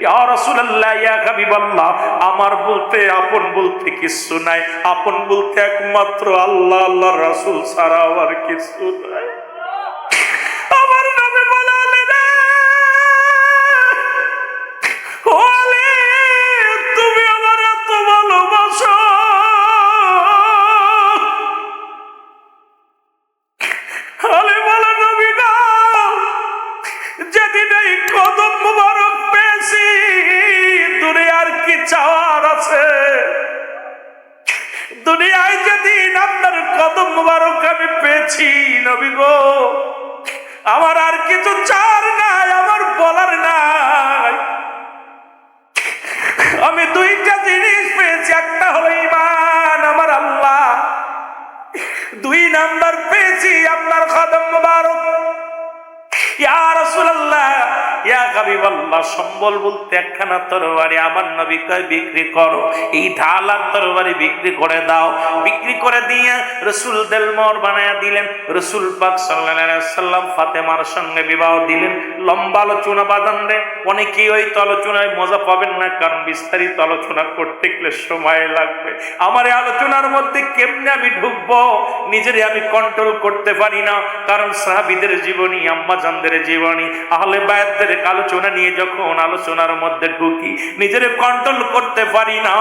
ইয়া রাসূলুল্লাহ, ইয়া হাবিবাল্লাহ, আমার বলতে আপন বলতে কিছু নাই, আপন বলতে একমাত্র আল্লাহ, আল্লাহর রাসূল ছাড়া আর কিছু নাই। আমার নবী বলে, আলী রে, ও আলী, তুমি আমার এত ভালোবাসো, আলী বলে, নবী গো, যেদিন এই কদম মুবারক পেয়েছি, দুনিয়ার কি চাওয়ার আছে? দুনিয়ায় যেদিন আপনার কদম মুবারক আমি পেয়েছি নবী গো, আমার আর কিছু চাওয়ার নাই, আমার বলার নাই। আমি দুইটা জিনিস পেয়েছি, একটা হলো ঈমান, আমার আল্লাহ, দুই নাম্বার পেয়েছি আপনার কদম মুবারক। ইয়া রাসূলুল্লাহ, ইয়া হাবিবাল্লাহ, সম্বল বলতে একখানা তরবারি আমার নবী কয় বিক্রি করো, এই ঢাল আর তরবারি বিক্রি করে দাও। বিক্রি করে দিয়ে রাসূল দেলমোহর বানায়া দিলেন। রাসূল পাক সাল্লাল্লাহু আলাইহি ওয়াসাল্লাম ফাতেমার সঙ্গে বিবাহ দিলেন। লম্বা আলোচনা বাঁধান রে, অনেকেই ওই আলোচনায় মজা পাবেন না, কারণ বিস্তারিত আলোচনা করতে গেলে সময় লাগবে। আমার এই আলোচনার মধ্যে কেমনে আমি ঢুকবো, নিজেরে আমি কন্ট্রোল করতে পারি না, কারণ সাহাবীদের জীবনী, আম্মাজানদের জীবনী, আহলে বায়াতদের আলোচনা নিয়ে যখন আলোচনার মধ্যে ঢুকি, নিজেরে কন্ট্রোল করতে পারি না।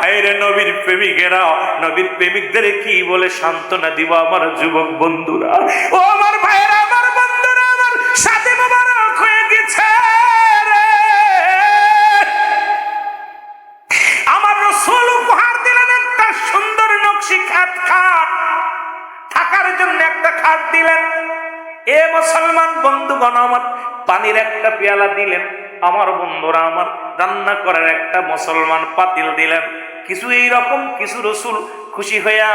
হায়রে নবীর প্রেমিকেরা, নবীর প্রেমিকদের কি বলে সান্ত্বনা দিব আমার যুবক বন্ধুরা, ও আমার ভাইয়েরা, আমার বন্ধুরা, আমার সাথে মোবারক হয়ে গেছে রে। আমার রাসূল উপহার দিলেন একটা সুন্দর নকশি খাট, থাকার জন্য একটা খাট দিলেন। এ মুসলমান বন্ধুগণ আমার, পানির একটা পেয়ালা দিলেন। আমার বন্ধুরা আমার, রান্না করার একটা মুসলমান পাতিল দিলেন। কিছু এইরকম কিছু রাসূল খুশি হইয়া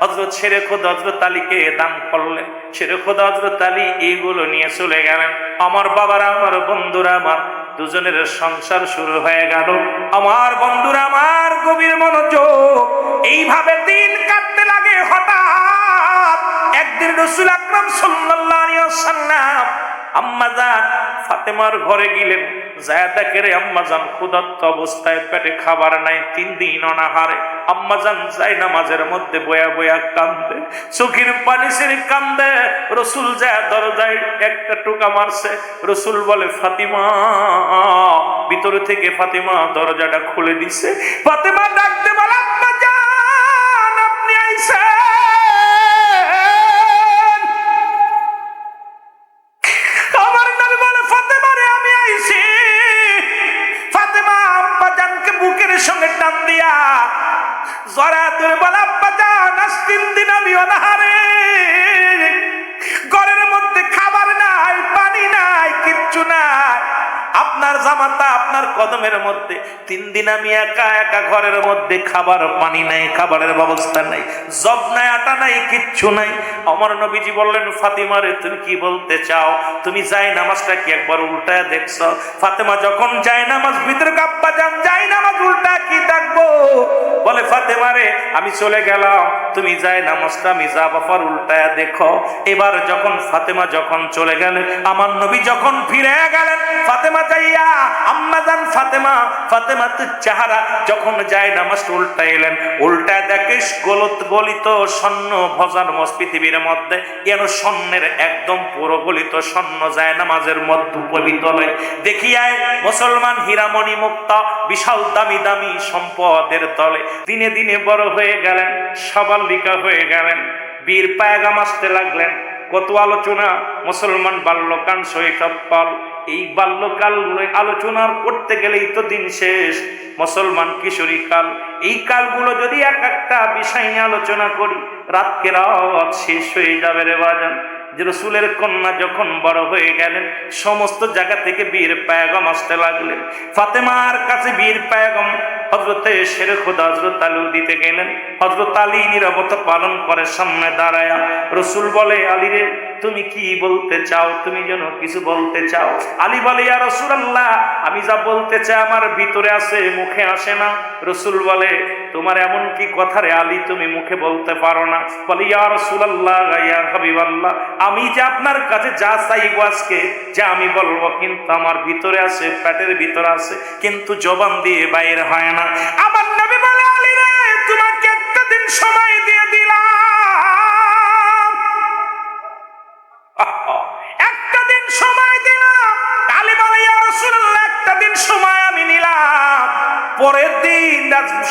হযরত শেরে খোদা হযরত আলীকে দান করলেন। শেরে খোদা হযরত আলী এইগুলো নিয়ে চলে গেলেন। আমার বাবারা, আমার বন্ধুরা আমার, দুজনের সংসার শুরু হয়ে গেল। আমার বন্ধুরা আমার, গভীর মনোযোগ, এইভাবে দিন কাটতে লাগে। হঠাৎ একদিন রাসূল আকরাম সাল্লাল্লাহু আলাইহি ওয়াসাল্লাম আম্মাজান ফাতেমার ঘরে গেলেন। যায় দেখে রে আম্মাজান ক্ষুধার্ত অবস্থায়, পেটে খাবার নাই, 3 দিন অনাহারে। আম্মাজান যায় নামাজের মধ্যে বয়া বয়া কান্দে, চোখের পানি ছেড়ে কান্দে। রাসূল যায় দরজায় একটা টোকা মারছে। রাসূল বলে, ফাতিমা। ভিতরে থেকে ফাতিমা দরজাটা খুলে দিছে। ফাতিমা ডাকতে বলে, আম্মাজান আপনি আইছেন? আমার নবী বলে, ফাতেমা রে আমি আইছি। ফাতেমা আব্বাজানকে বুকের সঙ্গে টান দিয়া জড়ায় ধরে বলে, আব্বাজান আজ 3 দিন আমি অনাহারে, ঘরের মধ্যে খাবার নাই, পানি নাই, কিচ্ছু নাই। আপনার জামাতা আপনার কদমের মধ্যে, 3 দিন আমি একা একা ঘরের মধ্যে, খাবার পানি নাই, খাবারের ব্যবস্থা নাই, জব নাই, আটা নাই, কিচ্ছু নাই। আমার নবীজি বললেন, ফাতিমা রে তুমি কি বলতে চাও? তুমি যাই নামাজটা কি একবার উল্টায় দেখছো? ফাতেমা যখন যায় নামাজ ভিতরে, আব্বাজান যাই নামাজ উল্টা কি দেখবো? বলে, ফাতেমা রে আমি চলে গেলাম, তুমি যাই নামাজটা আমি যা বাফার উল্টায় দেখো। এবার যখন ফাতেমা যখন চলে গেলেন, আমার নবী যখন ফিরে গেলেন, ফাতেমা যাইয়া আম্মাজান ফাতেমা, ফাতেমা তো চেহারা যখন যায় নামাজটা উল্টা এলেন, উল্টা দেখে গলিত স্বর্ণ ভজান পৃথিবীর মধ্যে এর স্বর্ণের একদম পুরো গলিত স্বর্ণ যায় নামাজের মধ্যে উপবিত নয়। দেখিয়ায় মুসলমান হীরামণি মুক্তা বিশাল দামি দামি সম্পদের তলে দিনে দিনে বড় হয়ে গেলেন, সাবালিকা হয়ে গেলেন, বীর পায়গাম আসতে লাগলেন। কত আলোচনা, মুসলমান বাল্যকাল শৈশবকাল, এই বাল্যকাল আলোচনা করতে গেলেই তো দিন শেষ। মুসলমান কিশোরী কাল, এই কালগুলো যদি এক একটা বিষয় নিয়ে আলোচনা করি, রাতকে রাত শেষ হয়ে যাবে রে বাজান। যে রাসূলের কন্যা যখন বড় হয়ে গেলেন, সমস্ত জায়গা থেকে বীর পায়গাম আসতে লাগলেন। ফাতেমার কাছে বীর পায়গাম হযরতে শের খোদা হযরত আলী দিতে গেলেন। হযরত আলী নীরবতা পালন করে সামনে দাঁড়ায়া। রাসূল বলে, আলী রে তুমি কি বলতে চাও? তুমি যেন কিছু বলতে চাও। আলী বলে, ইয়া রাসূলুল্লাহ, আমি যা বলতে চাই আমার ভিতরে আছে, মুখে আসে না। রাসূল বলে, তোমার এমন কি কথা রে আলী তুমি মুখে বলতে পারো না? বলে, ইয়া রাসূলুল্লাহ, ইয়া হাবিবাল্লাহ, আমি যে আপনার কাছে যা চাইবো আজকে, যা আমি বলবো, কিন্তু আমার ভিতরে আছে, পেটের ভিতরে আছে, কিন্তু জবান দিয়ে বাইরে হয় না। আমার নবী বলে, আলী রে তোমাকে একটা দিন সময় দিয়ে দিলাম, একটা দিন সময় দিলাম। আলী বলে, ইয়া রাসূলুল্লাহ, একটা দিন সময় আমি নিলাম। পরের দিন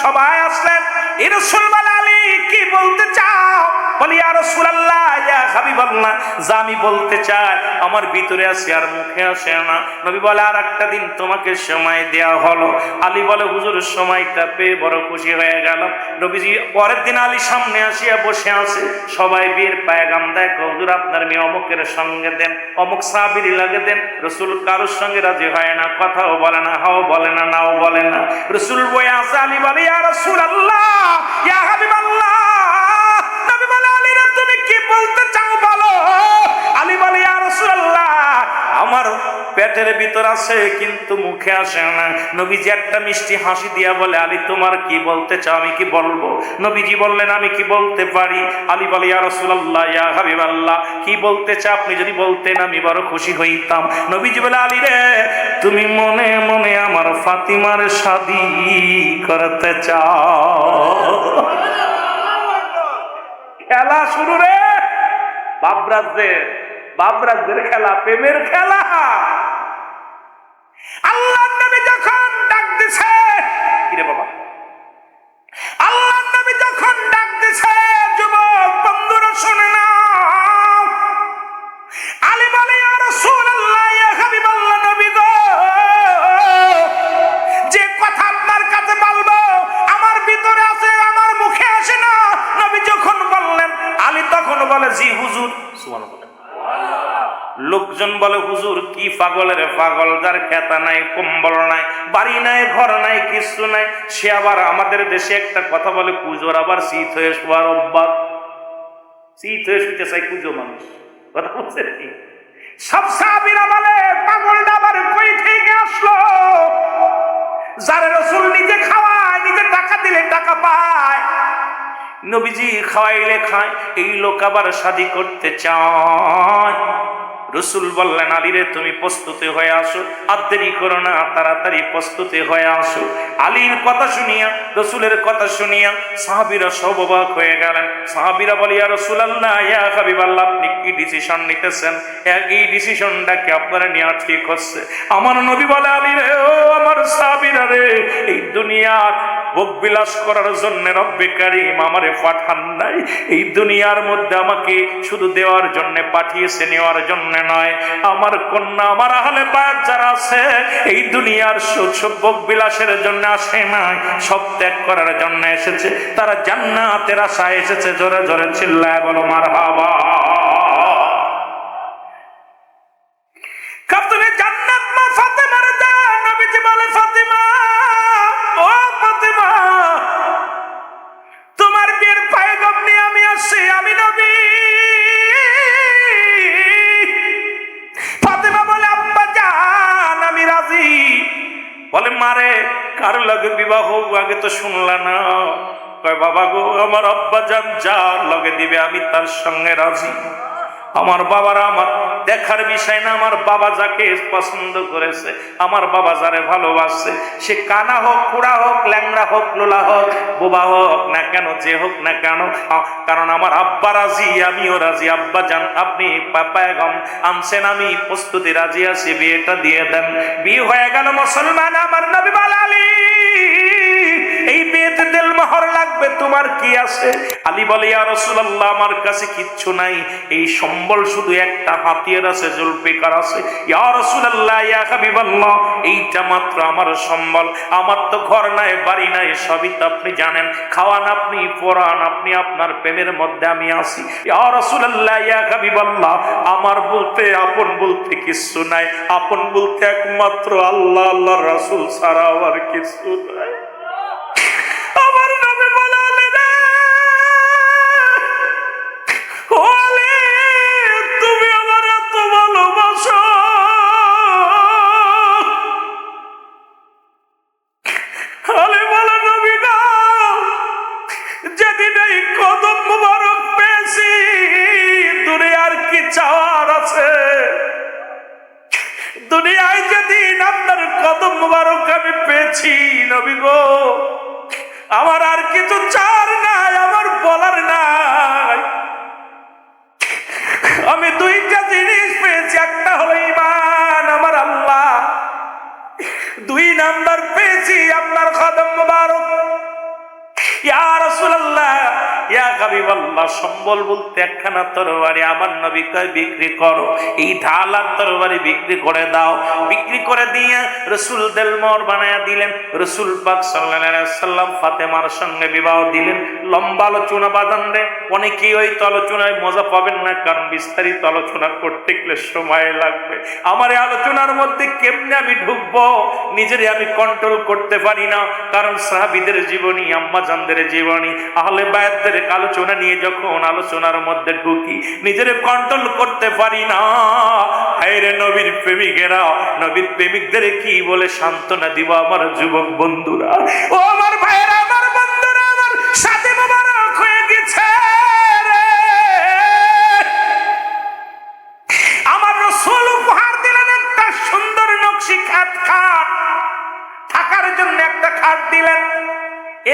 সবাই আসলেন। এই রাসূল বলে, আলী কি বলতে চাও? বলে, ইয়া রাসূলুল্লাহ, ইয়া হাবিবাল্লাহ, যা আমি বলতে চাই আমার ভিতরে আছে আর মুখে আসে না। নবী বলে, আর একটা দিন তোমাকে সময় দেয়া হলো। আলী বলে, হুজুর সময়টা পেয়ে বড় খুশি হয়ে গেল। নবীজি পরের দিন আলী সামনে আসিয়া বসে আছে। সবাই বিয়ের পায়গাম দেয়, হুজুর আপনার মেয়ে অমুকের সঙ্গে দেন, অমুক সাহাবীর লাগে দেন। রাসূল কারোর সঙ্গে রাজি হয় না, কথাও বলে না, হাও বলে না, নাও বলে না। রাসূল বয়ে আছে। আলী বলে, ইয়া রাসূলুল্লাহ, ইয়া হাবিবাল্লাহ, নবী বলে, আলী রে তুমি কি বলতে চাও বলো? আলী বলে, ইয়া রাসূলুল্লাহ, আমার পেটের ভিতর আছে কিন্তু মুখে আসে না। নবীজি একটা মিষ্টি হাসি দিয়া বলে, আলী তোমার কি বলতে চাও, আমি কি বলবো? নবীজি বললেন, আমি কি বলতে পারি? আলী বলে, ইয়া রাসূলুল্লাহ, ইয়া হাবিবাল্লাহ, কি বলতে চাও? আপনি যদি বলতেন আমি বড় খুশি হইতাম। নবীজি বলে, আলী রে তুমি মনে মনে আমার ফাতিমার শাদী করতে চাও। খেলা শুরু রে, বাবরাজদের খেলা, প্রেমের খেলা। আল্লাহ নবী যখন ডাক দিছে, কি রে বাবা, আল্লাহ নবী যখন ডাক দিছে, যুবক বন্ধুরা শুনে না। আলী বলে, ইয়া রাসূলুল্লাহ, ইয়া হাবিবাল্লাহ, নবী গো, যে কথা আপনার কাছে বলবো আমার ভিতরে আছে, আমার মুখে আসে না। নবী যখন বললেন, আলী তখন বলে, জি হুজুর। সুবহানাল্লাহ। লোকজন বলে, হুজুর কি পাগলের পাগল, যার খেতা নাই, কম্বল নাই, বাড়ি নাই, ঘর নাই, কিছু নাই, সে আবার আমাদের দেশে একটা কথা বলে, কুজোর আবার শীত হয়ে শোয়ার অভ্যাস। শীত হয়ে শুতে চাই কুজো মানুষ, কথা বলছে কি? সব সাহাবীরা বলে, পাগলটা আবার কই থেকে আসলো? যারা রাসূল নিজে খাওয়ায়, নিজে টাকা দিলে টাকা পায়, নবীজি খাওয়াইলে খায়, এই লোক আবার শাদী করতে চায়। রাসূল বললেন, আলী রে তুমি প্রস্তুতি হয়ে আসো, আর দেরি করো না, তাড়াতাড়ি প্রস্তুতি হয়ে আসো। আলীর কথা শুনিয়া, রাসূলের কথা শুনিয়া সাহাবীরা সব অবাক হয়ে গেলেন। সাহাবীরা বলে, ইয়া রাসূলুল্লাহ, ইয়া হাবিবাল্লাহ, আপনি কি ডিসিশন নিতেছেন? এই ডিসিশনটা কি আপনারা নেওয়া ঠিক হচ্ছে? আমার নবী বলে, আলী রে ও আমার সাহাবীরা রে, এই দুনিয়ার ভোগ বিলাস করার জন্য রব্বে কারীম আমারে পাঠান নাই। এই দুনিয়ার মধ্যে আমাকে শুধু দেওয়ার জন্য পাঠিয়েছে, নেওয়ার জন্য নয়। আমার কন্যা, আমার আহলে বায়াত যারা আছে, এই দুনিয়ার সুখ ভোগ বিলাসের জন্য আসে নাই, সব ত্যাগ করার জন্য এসেছে। তারা জান্নাতের আশায় এসেছে। জোরে জোরে চিল্লায় বলো মারহাবা। কাপ্তানে জান্নাত মা ফাতেমার দেন। নবীজি বলে, ফাতেমা, ও ফাতেমা, তোমার বিয়ের পায়গাম নিয়ে আমি আসছি, আমি নবী। ফাতেমা বলে, আব্বা জান আমি রাজি। বলে, মারে কার লগে বিবাহ হোক আগে তো শুনলা না? কয়, বাবা গো, আমার আব্বা জান যার লগে দিবে আমি তার সঙ্গে রাজি। আমার বাবারা আমার দেখার বিষয় না, আমার বাবা যাকে পছন্দ করেছে, আমার বাবা যারে ভালোবাসে, সে কানা হোক, কুড়া হোক, ল্যাংড়া হোক, লোলা হোক, বোবা হোক না কেন, যে হোক না কেন, কারণ আমার আব্বা রাজি, আমিও রাজি। আব্বা জান আপনি পায়গাম আনছেন, আমি প্রস্তুতি রাজি আছি, বিয়েটা দিয়ে দেন। বিয়ে হয়ে গেল। মুসলমান, আমার নবী বলে, আলী এই বিয়েতে দেল মোহর লাগবে, তোমার কি আছে? আলী বলে, ইয়া রাসূলুল্লাহ, আমার কাছে কিচ্ছু নাই, এই সম্বল শুধু একটা হাতিয়ার আছে, জুলফিকার আছে। ইয়া রাসূলুল্লাহ, ইয়া হাবিবাল্লাহ, এইটা মাত্র আমার সম্বল। আমার তো ঘর নাই, বাড়ি নাই, সবই তো আপনি জানেন। খাওয়ান আপনি, পরান আপনি, আপনার প্রেমের মধ্যে আমি আছি। ইয়া রাসূলুল্লাহ, ইয়া হাবিবাল্লাহ, আমার বলতে আপন বলতে কিছু নাই। আপন বলতে একমাত্র আল্লাহ, আল্লাহর রাসূল ছাড়া আর কিছু নাই। পেয়েছি নবী গো, আমার আর কিছু চার নাই, আমার বলার নাই। আমি দুইটা জিনিস পেয়েছি, একটা হলো ঈমান, আমার আল্লাহ। দুই নাম্বার পেয়েছি আপনার কদম মোবারক। ইয়া রাসূলুল্লাহ, ইয়া হাবিবাল্লাহ, সম্বল বলতে একখানা তরবারি। আমার নবী কয় বিক্রি করো, এই ঢালার তরবারি বিক্রি করে দাও। বিক্রি করে দিয়ে রাসূল দেলমোহর বানায়া দিলেন। রাসূল পাক সাল্লাল্লাহু আলাইহি ওয়াসাল্লাম ফাতেমার সঙ্গে বিবাহ দিলেন। লম্বা আলোচনা বাঁধান রে, অনেকেই ওই আলোচনায় মজা পাবেন না, কারণ বিস্তারিত আলোচনা করতে গেলে সময় লাগবে। আমার এই আলোচনার মধ্যে কেমনে আমি ঢুকবো, নিজেরই আমি কন্ট্রোল করতে পারি না। কারণ সাহাবীদের জীবনী, আম্মাজানদের জীবনী, আহলে বায়াতদের আলোচনা নিয়ে যখন আলোচনার মধ্যে ঢুকি, নিজের কন্ট্রোল করতে পারি না। হায়রে নবীর প্রেমিকেরা, নবীর প্রেমিকদের কি বলে সান্ত্বনা দিব আমার যুবক বন্ধুরা, ও আমার ভাইয়েরা, আমার বন্ধুরা, আমার সাথে মোবারক হয়ে গেছে রে। আমার রাসূল উপহার দিলেন একটা সুন্দর নকশি খাট, থাকার জন্য একটা খাট দিলেন।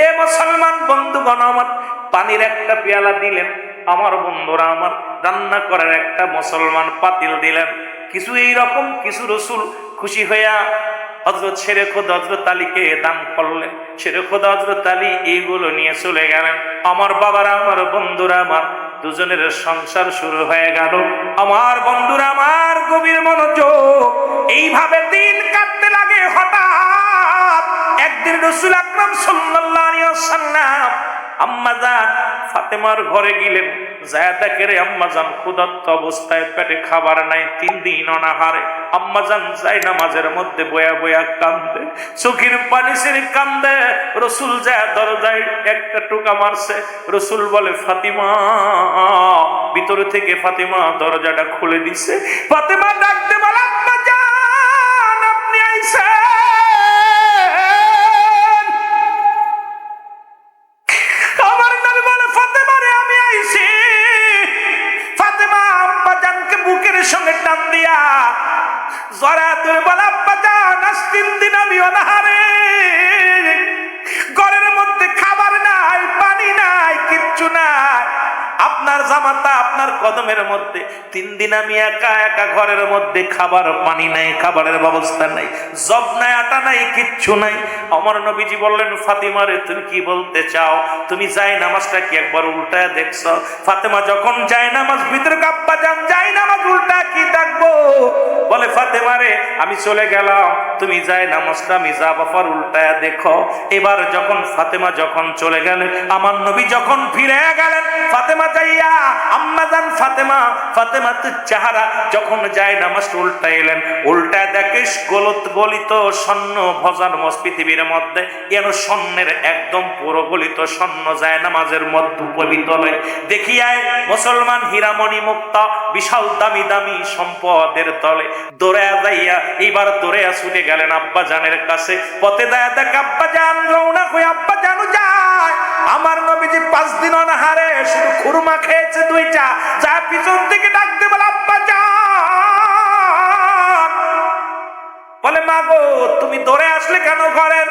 এ মুসলমান বন্ধুগণ আমার, পানির একটা পেয়ালা দিলেন। আমার বন্ধুরা আমার, রান্না করার একটা মুসলমান পাতিল দিলেন। কিছু এইরকম কিছু রাসূল খুশি হইয়া হযরত শেরে খোদা হযরত আলীকে দান করলেন। শেরে খোদা হযরত আলী এইগুলো নিয়ে চলে গেলেন। আমার বাবারা, আমার বন্ধুরা আমার, দুজনের সংসার শুরু হয়ে গেল। আমার বন্ধুরা আমার, গভীর মনোযোগ, এইভাবে দিন কাটতে লাগে। হঠাৎ একদিন রাসূল আকরাম সাল্লাল্লাহু আলাইহি ওয়াসাল্লাম আম্মাজান ফাতেমার ঘরে গেলেন। যায় দেখে রে আম্মাজান ক্ষুধার্ত অবস্থায়, পেটে খাবার নাই, 3 দিন অনাহারে। আম্মাজান যায় নামাজের মধ্যে বয়া বয়া কান্দে, চোখের পানি ছেড়ে কান্দে। রাসূল যায় দরজায় একটা টোকা মারছে। রাসূল বলে ফাতিমা, ভিতরে থেকে ফাতিমা দরজাটা খুলে দিছে। ফাতিমা ডাকতে বলে আম্মাজান আপনি আইছেন। আমার নবী বলে ফাতেমা রে আমি আইছি। ফাতেমা আব্বাজানকে বুকের সঙ্গে টান দিয়া জড়া ধরে বলে আব্বাজান আজ 3 দিন আমি অনাহারে, ঘরের মধ্যে খাবার নাই, পানি নাই, কিচ্ছু নাই। আপনার জামাতা আপনার কদমের মধ্যে, 3 দিন আমি একা একা ঘরের মধ্যে, খাবার পানি নাই, খাবারের ব্যবস্থা নাই, জব নাই, আটা নাই, কিচ্ছু নাই। আমার নবীজি বললেন ফাতিমা রে তুমি কি বলতে চাও? তুমি যাই নামাজটা কি একবার উল্টায় দেখছো? ফাতেমা যখন যায় নামাজ ভিতরে, আব্বাজান যাই নামাজ উল্টা কি দেখবো? বলে ফাতেমা রে আমি চলে গেলাম, তুমি যাই নামাজটা আমি যা বাফার উল্টায় দেখো। এবার যখন ফাতেমা যখন চলে গেলেন, আমার নবী যখন ফিরে গেলেন, ফাতেমা যাইয়া আম্মাজান ফাতেমা, ফাতেমা তো চেহারা যখন যায় নামাজটা উল্টা এলেন, উল্টা দেখে গলিত স্বর্ণ ভজান পৃথিবীর মধ্যে এর স্বর্ণের একদম পুরো গলিত স্বর্ণ যায় নামাজের মধ্যে উপবিত নয়। দেখিয়ায় মুসলমান হীরামণি মুক্তা বিশাল দামি দামি সম্পদের তলে দৌড়ে যাইয়া এইবার দৌড়ে ছুটে গেলেন আব্বাজানের কাছে। পথে দেয়া দেখ আব্বাজান রওনা হয়ে আব্বাজানও যায়। আমার নবীজি 5 দিন অনাহারে শুধু খুরমা খেয়েছে 2টা। যা পিছন থেকে ডাকতে বলে আব্বাজান। বলে মা গো তুমি দৌড়ে আসলে কেন ঘরের?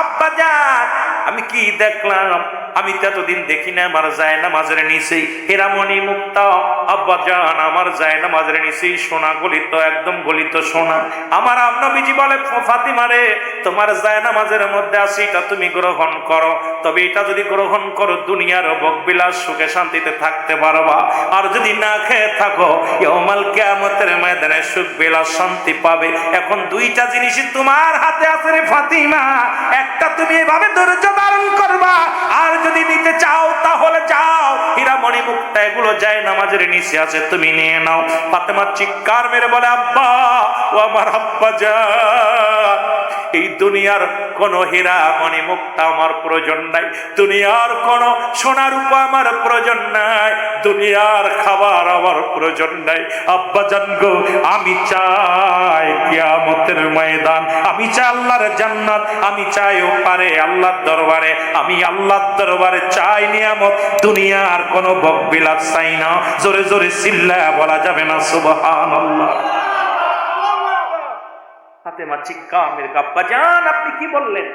আব্বাজান আমি কি দেখলাম, আমি তো এতদিন দেখি না আমার যায় নামাজের নিচে হীরামণি মুক্তা। আব্বাজান আমার যায় নামাজের নিচে সোনা গলিত, একদম গলিত সোনা। আমার নবীজি বলে ফাতিমা রে তোমার যায় নামাজের মধ্যে আছে, এটা তুমি গ্রহণ করো। তবে এটা যদি গ্রহণ করো দুনিয়ার ভোগবিলাস সুখে শান্তিতে থাকতে পারবা, আর যদি না খেয়ে থাকো ইয়াউমাল কিয়ামতের ময়দানে সুখ বিলাস শান্তি পাবে। এখন 2টা জিনিসই তোমার হাতে আছে রে ফাতিমা, একটা তুমি এভাবে ধৈর্য ধারণ করবা, আর যদি নিতে চাও তাহলে যাও, হীরামণি মুক্তা এগুলো যায় নামাজের নিচে আছে, তুমি নিয়ে নাও। ফাতেমা চিৎকার মেরে বলে আব্বা ও আমার আব্বাজান, এই দুনিয়ার কোন হীরা মণি মুক্তা আমার প্রয়োজন নাই, দুনিয়ার কোন সোনার রূপা আমার প্রয়োজন নাই, দুনিয়ার খাবার আমার প্রয়োজন নাই। আব্বাজান গো আমি চাই কিয়ামতের ময়দান, আমি চাই আল্লাহর জান্নাত, আমি চাই ওপারে আল্লাহর দরবারে, আমি আল্লাহর দরবারে চাই নিয়ামত, দুনিয়ার কোন ভোগবিলাস চাই না। জোরে জোরে চিল্লায়া বলা যাবে না সুবহানাল্লাহ। আর ফাতেমা চিৎকার মেরে আব্বা জান আপনি কি বললেন?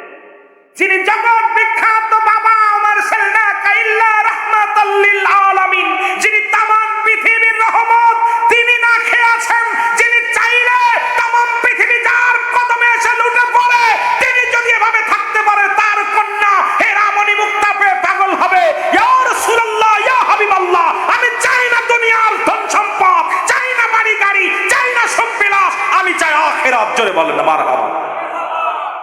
যিনি জগৎ বিখ্যাত বাবা আমার সাল্লা কাইল্লা রাহমাতাল লিল আলামিন, যিনি তামাম পৃথিবীর রহমত, তিনি না খেয়ে আছেন। যিনি চাইলে তামাম পৃথিবী যার কদমে এসে লুটে পড়ে, তিনি যদি এভাবে থাকতে পারে, তার কন্যা হেরামণি মুক্তা পেয়ে পাগল হবে। ইয়া রাসূলুল্লাহ, ইয়া হাবিবাল্লাহ, আমি চাই না দুনিয়ার ধন সম্পদ, চাই না বাড়ি গাড়ি, চাই না সব বিলাস, আমি চাই আখিরাত। জোরে বলেন না মারহাবা।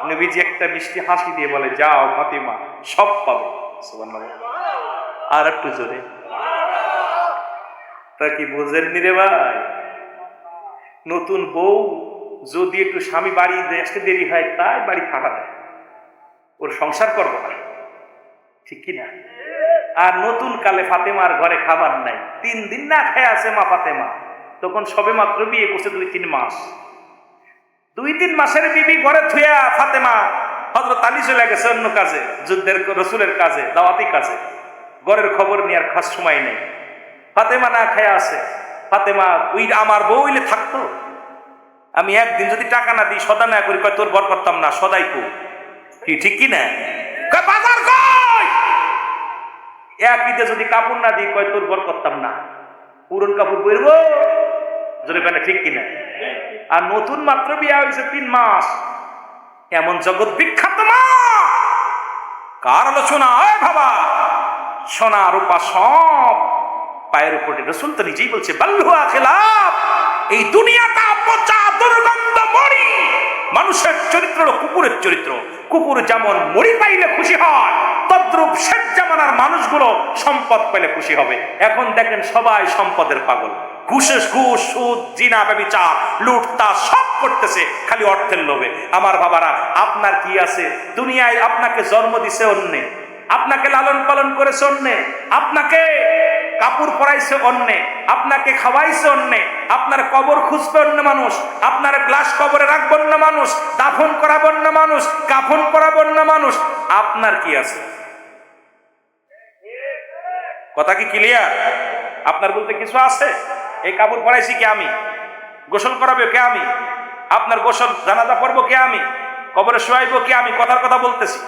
নবীজি একটা মিষ্টি হাসি দিয়ে বলে, যাও ফাতিমা, সব পাবে। সুবহানাল্লাহ। আর একটু জোরে। তা কি বোঝেননি রে ভাই? নতুন বউ যদি একটু স্বামী বাড়ি আসতে দেরি হয়, তাই বাড়ি ফাঁকা দেয়, ওর সংসার করবো না, ঠিক কিনা? আর নতুন কালে ফাতেমার ঘরে খাবার নাই, 3 দিন না খেয়ে আছে মা ফাতেমা। তখন সবে মাত্র বিয়ে করছে 2-3 মাস। 2-3 মাসের বিবি ঘরে থুয়া ফাতেমা হযরত আলী চলে গেছে অন্য কাজে, যুদ্ধের রসুলের কাজে, দাওয়াতি কাজে। ঘরের খবর নিয়ে আর খাস সময় নেই। ফাতেমা না খায়া আছে। ফাতেমা, ওই আমার বউ হইলে থাকতো, আমি একদিন যদি টাকা না দিই, সদা না করি, কয় তোর বর করতাম না, সদাই কো। কি ঠিক কি না? কয় বাজার কই? এক ঈদে যদি কাপড় না দিই, কয় তোর বর করতাম না, পুরন কাপড় পরবো। যদি বলে ঠিক কিনা? আর নতুন মাত্র বিয়ে হয়েছে 3 মাস, এমন জগৎ বিখ্যাত মা, কার আলোচনা? হয় বাবা, সোনা রূপা সব পায়ের উপরে। রাসূল তো নিজেই বলছে, বাল্লুয়া খেলাফ, এই দুনিয়াটা পচা দুর্গন্ধ মরি। মানুষের চরিত্র হলো কুকুরের চরিত্র। কুকুর যেমন মরি পাইলে খুশি হয়, তদ্রূপ শেষ জামানার মানুষগুলো সম্পদ পেলে খুশি হবে। এখন দেখেন সবাই সম্পদের পাগল। ঘুষ, সুদ, জিনা, ব্যভিচার, লুটতা সব করতেছে খালি অর্থের লোভে। আমার বাবারা, আপনার কি আছে? দুনিয়ায় আপনাকে জন্ম দিছে অন্যে, আপনাকে লালন পালন করেছে অন্যে, আপনাকে কাপড় পরাইছে অন্যে, আপনাকে খাওয়াইছে অন্যে, আপনার কবর খুঁজবে অন্য মানুষ, আপনার গ্লাস কবরে রাখবে অন্য মানুষ, দাফন করাবে অন্য মানুষ, কাফন করাবে অন্য মানুষ। আপনার কি আছে? কথা কি ক্লিয়ার? আপনার বলতে কিছু আছে? এই কাপড় পরাইছি কে আমি? গোসল করাবে কে আমি? আপনার গোসল জানাজা পড়বো কে আমি? কবরে শোয়াইবো কে আমি? কথার কথা বলতেছি।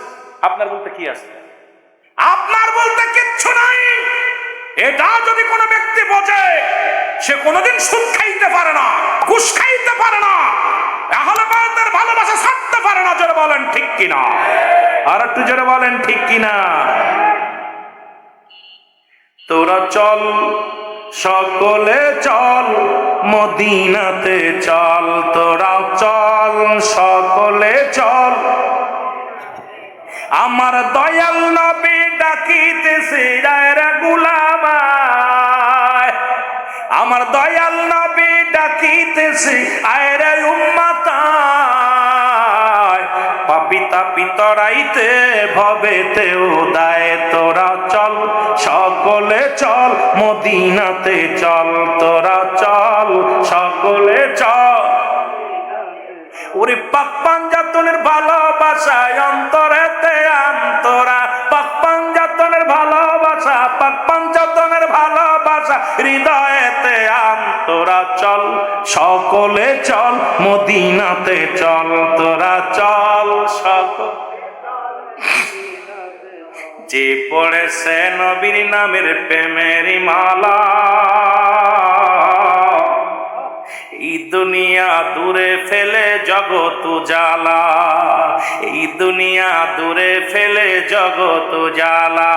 আপনার বলতে কি আছে? আপনার বলতে কিচ্ছু নাই। এটা যদি কোনো ব্যক্তি বোঝে, সে কোনোদিন সুদ খাইতে পারে না, ঘুষ খাইতে পারে না, আহলে বায়তের ভালোবাসা ছাড়তে পারে না। জোরে বলেন ঠিক কিনা? আর একটু জোরে বলেন ঠিক কিনা? তোরা চল, সকলে চল, মদিনাতে চল। তোরা চল, সকলে চল, আমার দয়াল নবী ডাকিতেছে, রে গোলাম আয়। আমার দয়াল নবী ডাকিতেছে, আয় রে উম্মত আয়। পাপী তাপী তরাইতে ভবেতে উদায়। তোরা চল, সকলে চল, মদিনাতে চল। তোরা চল, সকলে চল। ওরে পাক পাঞ্জাতনের ভালোবাসায় অন্তরেতে আন্তরা, পাক পাঞ্জাতনের ভালোবাসা, পাক পাঞ্জাতনের ভালোবাসা হৃদয়েতে আন্তরা। চল, সকলে চল, মদিনাতে চল। তোরা চল, সকল যে পড়েছে নবীর নামের প্রেমের মালা, এই দুনিয়া দূরে ফেলে জগৎ জ্বালা। এই দুনিয়া দূরে ফেলে জগৎ জ্বালা।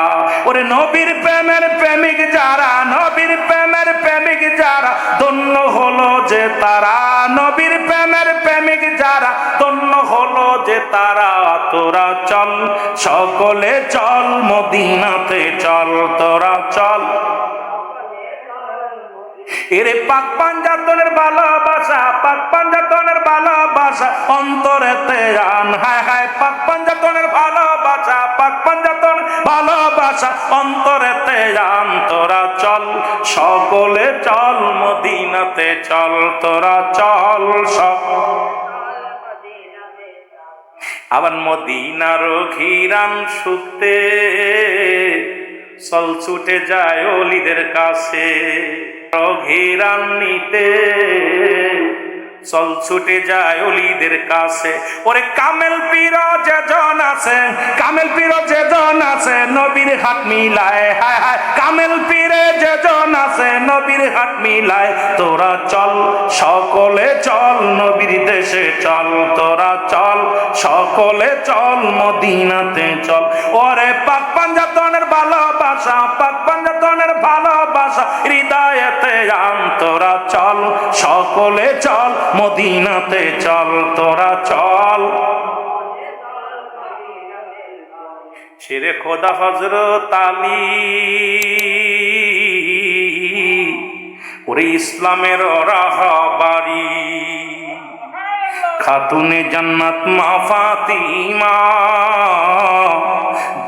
ওরে নবীর প্রেমের প্রেমিক যারা, নবীর প্রেমের প্রেমিক যারা, ধন্য হলো যে তারা। নবীর প্রেমের প্রেমিক যারা, ধন্য হলো যে তারা। তোরা চল, সকলে চল, মদিনাতে চল। তোরা চল। এরে পাক পাঞ্জাতনের ভালোবাসা, পাক পাঞ্জাতনের ভালোবাসা অন্তরেতে আন। হায় হায়, পাক পাঞ্জাতনের ভালোবাসা, পাক পাঞ্জাতন ভালোবাসা অন্তরেতে আন। তোরা চল, সকলে চল, মদিনাতে চল। তোরা চল, আবার মদিনার ঘিরান শুকতে চল ছুটে যায় অলিদের কাছে। ঘিরান নিতে চল ছুটে যায় অলিদের কাছে। ওরে কামেল পীর যেজন আছে, কামেল পীর যেজন আছে নবীর হাত মিলায়, হায় হায় কামেল পীরে যেজন আছে নবীর হাত মিলায়। তোরা চল সকলে চল নবীর দেশে চল, তোরা চল সকলে চল মদিনাতে চল। ওরে পাক পাঞ্জাতনের ভালোবাসা, পাক পাঞ্জাতনের ভালোবাসা হৃদয়েতে আন। তোরা চল সকলে চল মদিনাতে চল, তোরা চল। শেরে খোদা হযরত আলী, ওরে ইসলামের রাহবারি, খাতুনে জান্নাত মা ফাতিমা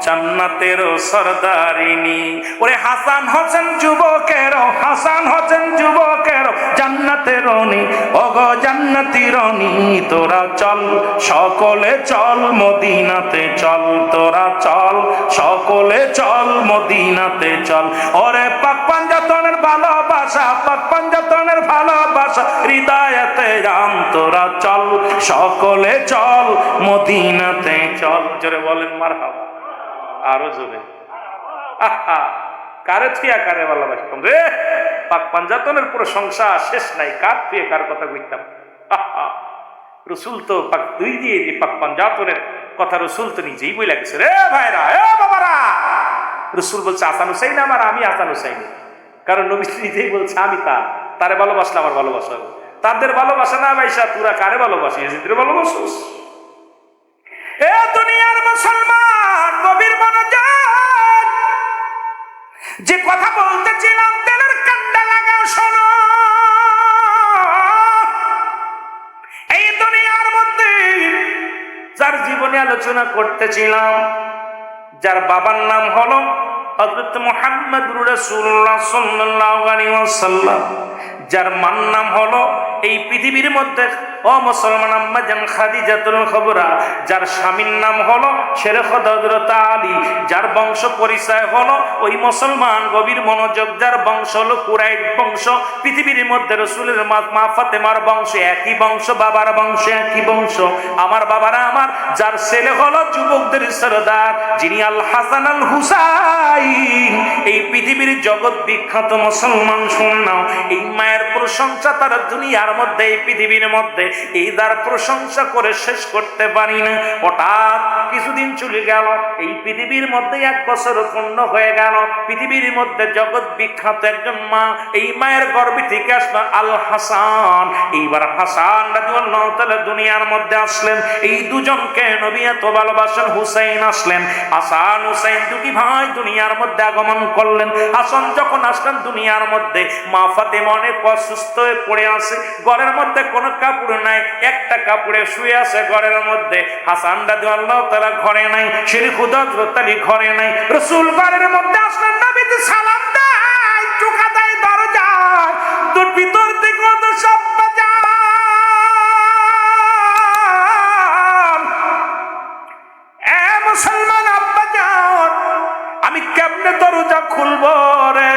জান্নাতের সরদারিনী। ওরে হাসান হোসেন যুবকের, হাসান হোসেন যুবকের জান্নাতের রানী, ওগো জান্নাতি রানী। তোরা চল সকলে চল মদিনাতে চল, তোরা চল সকলে চল মদিনাতে চল। ওরে পাক পাঞ্জাতনের ভালোবাসা, পাক পাঞ্জাতনের ভালোবাসা হৃদয়েতে আন। তোরা চল সকলে চল মদিনাতে চল। জোরে বলেন মারহাবা, আরো জোরে। আহা, কারে থিয়া কারে ভালোবাসতাম রে, পাক পাঞ্জাতনের প্রশংসা শেষ নাই। কার থিয়ে কার কথা কইতাম। আহা, রসুল তো পাক দুই দিয়ে পাক পাঞ্জাতনের কথা রসুল তো নিজেই বই লাগছে রে ভাইরা, এ বাবারা। রসুল বলছে হাসান হুসাইন আমার, আমি হাসান হুসাইন। কারণ নবী নিজেই বলছে আমি তারে ভালোবাসলে আমার ভালোবাসা। তাদের ভালোবাসা না ভাইসা তোরা কারে ভালোবাসিস, ভালোবাসিস। এ দুনিয়ার মুসলমান নবীর মনোযোগ, যে কথা বলতেছিলাম তেলের কান্ডা লাগাও শোনো। এই দুনিয়ার মধ্যে যার জীবনে আলোচনা করতেছিলাম, যার বাবার নাম হলো হযরত মুহাম্মদুর রাসূলুল্লাহ সাল্লাল্লাহু আলাইহি ওয়াসাল্লাম, যার মার নাম হলো এই পৃথিবীর মধ্যে ও মুসলমান আম্মা জান খাদিজাতুল কুবরা, যার স্বামীর নাম হলো শেরে খোদা হযরত আলী, যার বংশ পরিচয় হলো ওই মুসলমান গভীর মনোযোগ, যার বংশ হলো কুরাইশ বংশ। পৃথিবীর মধ্যে রাসূলের মা ফাতেমার বংশ একই বংশ, বাবার বংশ একই বংশ। আমার বাবারা আমার, যার ছেলে হলো যুবকদের সরদার যিনি আল হাসান আল হুসাইন। এই পৃথিবীর জগৎ বিখ্যাত মুসলমান শুননাও, এই মায়ের প্রশংসা তার দুনিয়ার মধ্যে এই পৃথিবীর মধ্যে এই তার প্রশংসা করে শেষ করতে পারি না। হঠাৎ কিছুদিন চলে গেল, এই পৃথিবীর মধ্যে 1 বছর পূর্ণ হয়ে গেল। পৃথিবীর মধ্যে জগৎ বিখ্যাত একজন মা, এই মায়ের গর্ভে থেকে আসলো আল হাসান। এইবার হাসান রাদিয়াল্লাহু তাআলা দুনিয়ার মধ্যে আসলেন। এই দুজনকে নবী এত ভালোবাসেন। হুসাইন আসলেন, হাসান হুসাইন দুটি ভাই দুনিয়ার মধ্যে আগমন করলেন। হাসান যখন আসলেন দুনিয়ার মধ্যে, মা ফাতেমা অনেক অসুস্থ হয়ে পড়ে আছে। ঘরের মধ্যে কোনো কাপড় নাই, একটা কাপড়ে শুয়ে আছে ঘরের মধ্যে। হাসান রাদিয়াল্লাহু তাআলা ঘরে নাই, শেরে খোদা হযরত আলী ঘরে নাই। রাসূল ঘরের মধ্যে আসলেন, নবীজি সালাম দেয়, টুকা দেয় দরজায়, তোর ভিতর থেকে তো সব বাজান। এ মুসলমান আব্বাজান, আমি কেমনে দরজা খুলবো রে?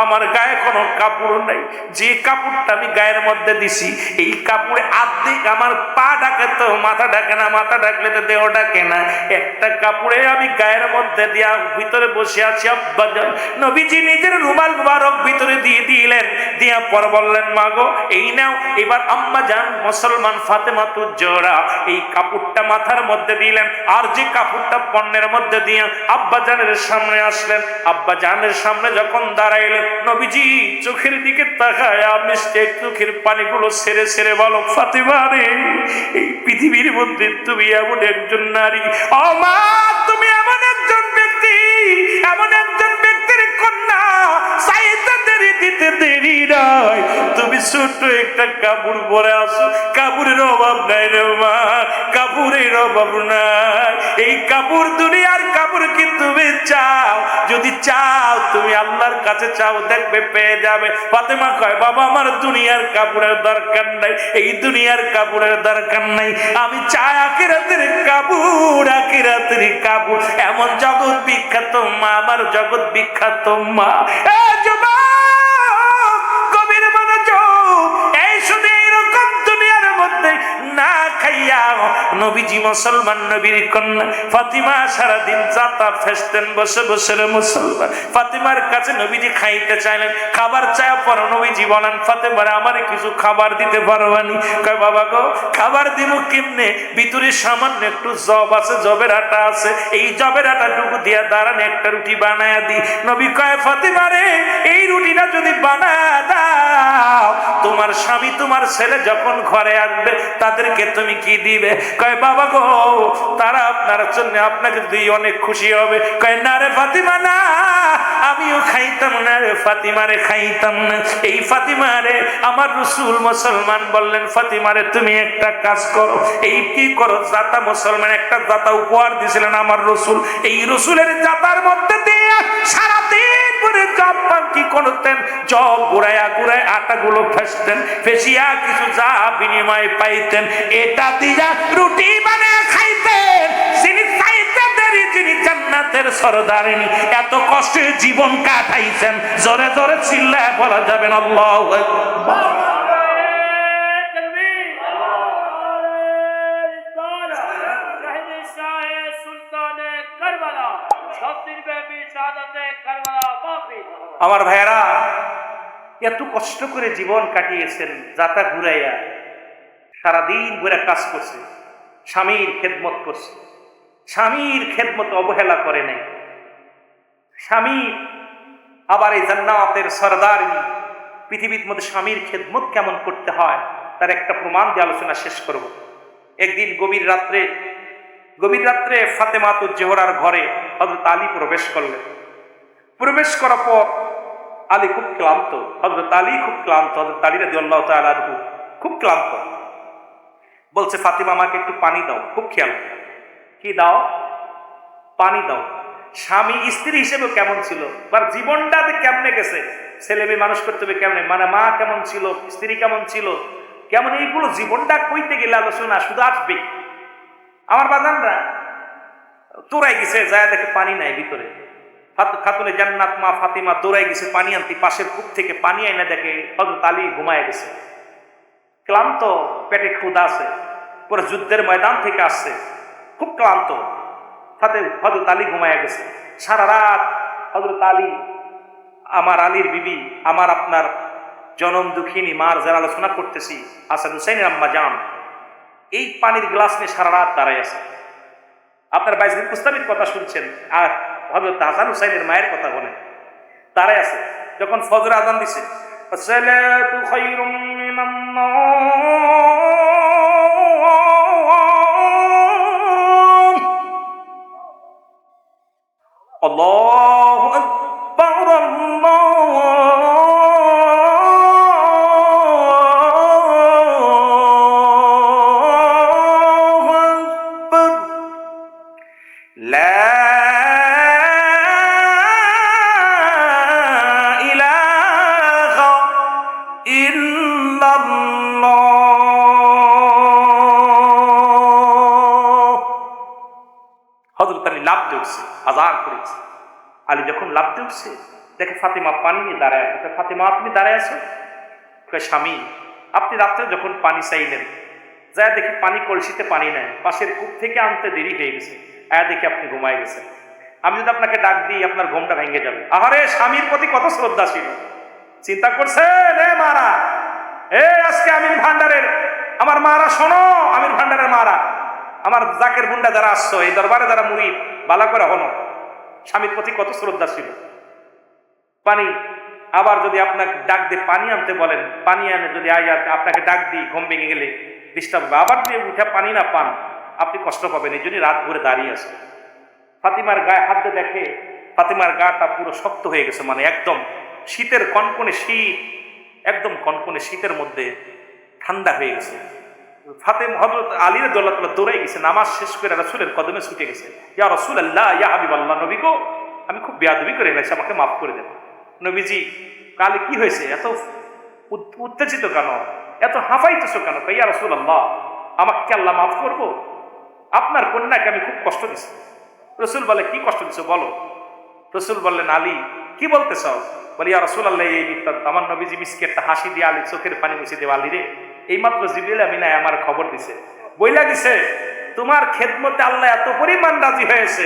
আমার গায়ে কোনো কাপড় নাই। যে কাপড়টা আমি গায়ের মধ্যে দিছি, এই কাপড়ে আর্ধেক আমার পা ঢাকে তো মাথা ঢাকে না, মাথা ঢাকলে তো দেহ ঢাকে না। একটা কাপড়ে আমি গায়ের মধ্যে দিয়া ভিতরে বসে আছি আব্বাজান। নবীজি নিজের রুমাল মুবারক ভিতরে দিয়ে দিলেন, দিয়া পর বললেন মাগো এই নাও। এবার আম্মাজান মুসলমান ফাতেমা তুজ্জোরা এই কাপড়টা মাথার মধ্যে দিলেন, আর যে কাপড়টা পণ্যের মধ্যে দিয়ে আব্বাজানের সামনে আসলেন। আব্বাজানের সামনে যখন দাঁড়াইলেন, নবীজি চোখের দিকে তাকায় মিষ্টি চোখের পানিগুলো ছেড়ে ছেড়ে বলো, ফাতেমা রে, এই পৃথিবীর মধ্যে তুমি এমন একজন নারী, ও মা তুমি এমন একজন ব্যক্তি, এমন একজন ব্যক্তির কন্যা, চাইতে দেরি দিতে দেরি নাই। তুমি ছোট্ট একটা কাপড় পরে আসো, কাপড়ের অভাব নাই রে মা, কাপড়ের অভাব নাই। এই কাপড় দুনিয়ার কাপড় কি তুমি চাও? যদি চাও তুমি আল্লাহর কাছে চাও, দেখবে পেয়ে যাবে। ফাতেমা কয় বাবা আমার দুনিয়ার কাপড়ের দরকার নাই, এই দুনিয়ার কাপড়ের দরকার নাই, আমি চাই আখিরাতের কাপড়, আখিরাতের কাপড়। এমন জগৎ বিখ্যাত মা, আমার জগৎ বিখ্যাত মা। এই যুবক কবির মনোযোগ, এই শুধু এইরকম নবীজি মুসলমান, নবীর কন্যা ফাতিমা সারাদিন যাতা ফেসতেন বসে বসে মুসলমান। ফাতিমার কাছে নবীজি খাইতে চাইলেন, খাবার চাওয়া পর নবীজি বলেন, ফাতেমারে আমারে কিছু খাবার দিতে পারবানি? কয় বাবা গো খাবার দিব কেমনে, ভিতরে সামান্য একটু জব আছে, জবের আটা আছে, এই জবের আটা টুকু দিয়া দাঁড়ান একটা রুটি বানায়া দি। নবী কয় ফাতিমারে এই রুটিটা যদি বানায়া দাও, তোমার স্বামী তোমার ছেলে যখন ঘরে আসবে তাদেরকে তুমি কি দিবে? কয় বাবা গো তারা আপনার জন্য আপনাকে দিয়ে অনেক খুশি হবে। কয় না রে ফাতিমা না, আমিও খাইতাম না রে ফাতিমারে, খাইতাম না। এই ফাতিমারে আমার রাসূল মুসলমান বললেন, ফাতিমারে তুমি একটা কাজ করো। এই কি করো? জাতা মুসলমান একটা জাতা উপহার দিয়েছিলেন আমার রাসূল, এই রাসূলের জাতার মধ্যে দিয়ে সারাদিন করে জব কি করতেন, জব ঘুরাইয়া ঘুরাই আটাগুলো ফেসতেন, ফেসিয়া কিছু যা বিনিময় পাইতেন এটা দিয়া রুটি বানিয়ে খাইতেন। যিনি চাইতেন যিনি জান্নাতের সরদারিনী, এত কষ্টে জীবন কাটাইছেন, জোরে জোরে চিল্লায় বলা যাবেন আল্লাহু আকবার। আমার ভাইয়েরা এত কষ্ট করে জীবন কাটিয়েছেন, যাতা ঘুরাইয়া সারাদিন ঘুরে কাজ করছে, স্বামীর খেদমত করছে, স্বামীর খেদমত অবহেলা করে নাই। স্বামী আবার এই জান্নাতের সরদারিনী, পৃথিবীর মধ্যে স্বামীর খেদমত কেমন করতে হয় তার একটা প্রমাণ দিয়ে আলোচনা শেষ করব। একদিন গভীর রাত্রে ফাতেমাতুজ জোহরার ঘরে হযরত আলী প্রবেশ করলেন। প্রবেশ করার পর আলী খুব ক্লান্ত, হযরত আলী খুব ক্লান্ত, হযরত আলী রাদিয়াল্লাহু তাআলা আনহু খুব ক্লান্ত। বলছে ফাতিমা আমাকে একটু পানি দাও। খুব খেয়াল, কি দাও? পানি দাও। স্বামী স্ত্রী হিসেবে কেমন ছিল, তার জীবনটা কেমনে গেছে, ছেলে মেয়ে মানুষ করতে হবে কেমনে, মানে মা কেমন ছিল, স্ত্রী কেমন ছিল, কেমন, এইগুলো জীবনটা কইতে গেলে আলোচনা শুধু আসবে। আমার বাজানরা তোরাই গেছে, যায় দেখে পানি নাই ভিতরে। খাতুনে জান্নাত মা ফাতিমা দৌড়াই গেছে পানি আনতে, পাশের কূপ থেকে পানি আইনা দেখে হযরত আলী ঘুমায় গেছে, ক্লান্ত, পেটে ক্ষুধা আছে, পুরো যুদ্ধের ময়দান থেকে আসছে, খুব ক্লান্ত। সাথে হযরত আলী ঘুমায় গেছে। সারা রাত হযরত আলী, আমার আলীর বিবি, আমার আপনার জনম দুঃখিনী মার যারা আলোচনা করতেছি, হাসান হুসাইনের আম্মা জান, এই পানির গ্লাস নিয়ে সারা রাত দাঁড়ায় আছে। আপনার বাইজিদ মুস্তাফির কথা শুনছেন আর হযরত হাসান হুসাইনের মায়ের কথা বলেন, দাঁড়ায় আছে। যখন ফজর আযান দিছে, আসসালাতু খায়রুম মিনান নাওম, আল্লাহু আকবার, আল্লাহু আকবার, লা ইলাহা ইল্লাল্লাহ। হযরত আলী লাফতে উঠছে, আযান করেছে। আলী যখন লাফতে উঠছে দেখে ফাতিমা পানি নিয়ে দাঁড়ায় আছে। ফাতিমা আপনি দাঁড়ায় আছো? স্বামী আপনি রাত্রে যখন পানি চাইলেন, যা দেখি পানি কলসিতে পানি নেয়, পাশের কূপ থেকে আনতে দেরি হয়ে গেছে, দেখি আপনি ঘুমায় গেছেন। আমি যদি আপনাকে ডাক দিই আপনার ঘুমটা ভেঙে যাবে। আহারে, স্বামীর প্রতি কত শ্রদ্ধা ছিল, চিন্তা করছেন। মারা, আজকে আমির ভান্ডারের আমার মারা, শোনো আমির ভান্ডারের মারা, আমার জাকের বুন্ডা যারা আসছো, এই দরবারে যারা মুরিদ, বালা করে হনো, স্বামীর প্রতি কত শ্রদ্ধা ছিল। পানি, আবার যদি আপনাকে ডাক দিয়ে পানি আনতে বলেন, পানি আনে যদি আপনাকে ডাক দিই, ঘুম ভেঙে গেলে ডিস্টার্ব হবে, আবার দিয়ে উঠে পানি না পান আপনি কষ্ট পাবেন। এই জন্যই রাত ভরে দাঁড়িয়ে আছে। ফাতিমার গায়ে হাত দিয়ে দেখে ফাতিমার গাটা পুরো শক্ত হয়ে গেছে, মানে একদম শীতের কনকনে শীত, একদম কনকনে শীতের মধ্যে ঠান্ডা হয়ে গেছে। হযরত আলী রাদিয়াল্লাহু তাআলা দৌড়াই গেছে, নামাজ শেষ করে রাসূলের কদমে ছুটে গেছে। ইয়া রাসূলুল্লাহ, ইয়া হাবিবাল্লাহ, নবী গো আমি খুব বেয়াদবি করে ফেলেছি, আমাকে মাফ করে দেন। নবীজি, কালে কি হয়েছে, এত উত্তেজিত কেন, এত হাঁপাইতেছো কেন? ইয়া রাসূলুল্লাহ, আমাকে কি আল্লাহ মাফ করবো? আপনার কন্যাকে আমি খুব কষ্ট দিছি। রাসূল বলে, কি কষ্ট দিছো বলো। রাসূল বললেন, আলী কি বলতে চাও? বলি, ইয়া রাসূলুল্লাহ, এই বৃত্তান্ত। আমার নবীজি মিসকে একটা হাসি দিয়ে আলী চোখের পানি মুছে দেব, আলী রে এইমাত্র জিবরিল আমিন আমার খবর দিছে, বইলা দিছে তোমার খেদমতে আল্লাহ এত পরিমাণ রাজি হয়েছে,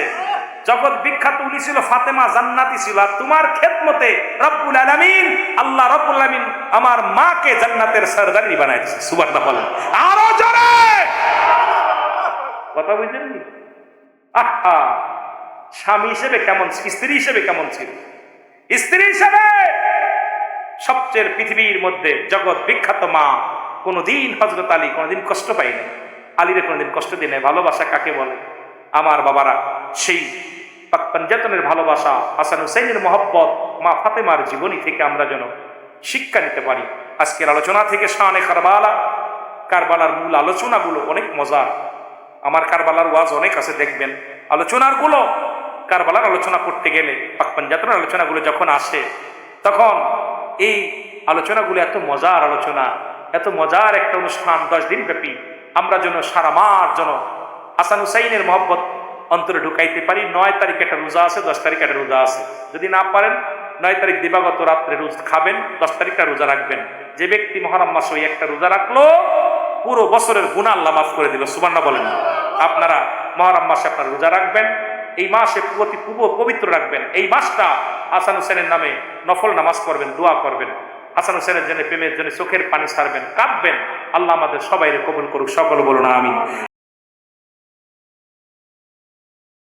জগৎ বিখ্যাত উনি ছিল ফাতেমা, জান্নাতি ছিল, আর তোমার খেদমতে রব্বুল আলামিন, আল্লাহ রব্বুল আলামিন আমার মাকে জান্নাতের সরদারি বানাইছে। সুবহানাল্লাহ বলেন আরো জোরে। কথা বুঝলেন? আহা, স্বামী হিসেবে কেমন, স্ত্রী হিসেবে কেমন ছিল? স্ত্রী হিসেবে সবচেয়ে পৃথিবীর মধ্যে জগৎ বিখ্যাত মা। কোনদিন হযরত আলী কোনদিন কষ্ট পাই নাই, আলীরে কোনদিন কষ্ট দিয়ে নাই। ভালোবাসা কাকে বলে? আমার বাবারা, সেই পাক পাঞ্জাতনের ভালোবাসা, হাসান হুসাইনের মহব্বত, মা ফাতেমার জীবনী থেকে আমরা যেন শিক্ষা নিতে পারি। আজকের আলোচনা থেকে শানে কারবালা, কারবালার মূল আলোচনাগুলো অনেক মজার। আমার কারবালার ওয়াজ অনেক আছে, দেখবেন আলোচনার গুলো। কারবালার আলোচনা করতে গেলে, পাক পাঞ্জাতনের আলোচনাগুলো যখন আসে, তখন এই আলোচনাগুলো এত মজার আলোচনা, এত মজার একটা অনুষ্ঠান 10 দিন ব্যাপী। আমরা যেন সারা মাস যেন হাসান হুসাইনের মহব্বত অন্তরে ঢুকাইতে পারি। 9 তারিখ একটা রোজা আছে, 10 তারিখ একটা রোজা আছে। যদি না পারেন 9 তারিখ দিবাগত রাত্রে রোজ খাবেন, 10 তারিখটা রোজা রাখবেন। যে ব্যক্তি মহরম মাসে ওই একটা রোজা রাখলো, পুরো বছরের গুনাহ আল্লাহ মাফ করে দিল। সুবহানাল্লাহ বলেন। আপনারা মহরম মাসে আপনারা রোজা রাখবেন, এই মাসে পবিত্র রাখবেন। এই মাসটা হাসান হুসেনের নামে নফল নামাজ পড়বেন, দোয়া করবেন। হাসান হুসেনের জন্য, প্রেমের জন্য চোখের পানি ছাড়বেন, কাঁদবেন। আল্লাহ আমাদের সবাইকে কবুল করুক। সকল বলুন আমিন।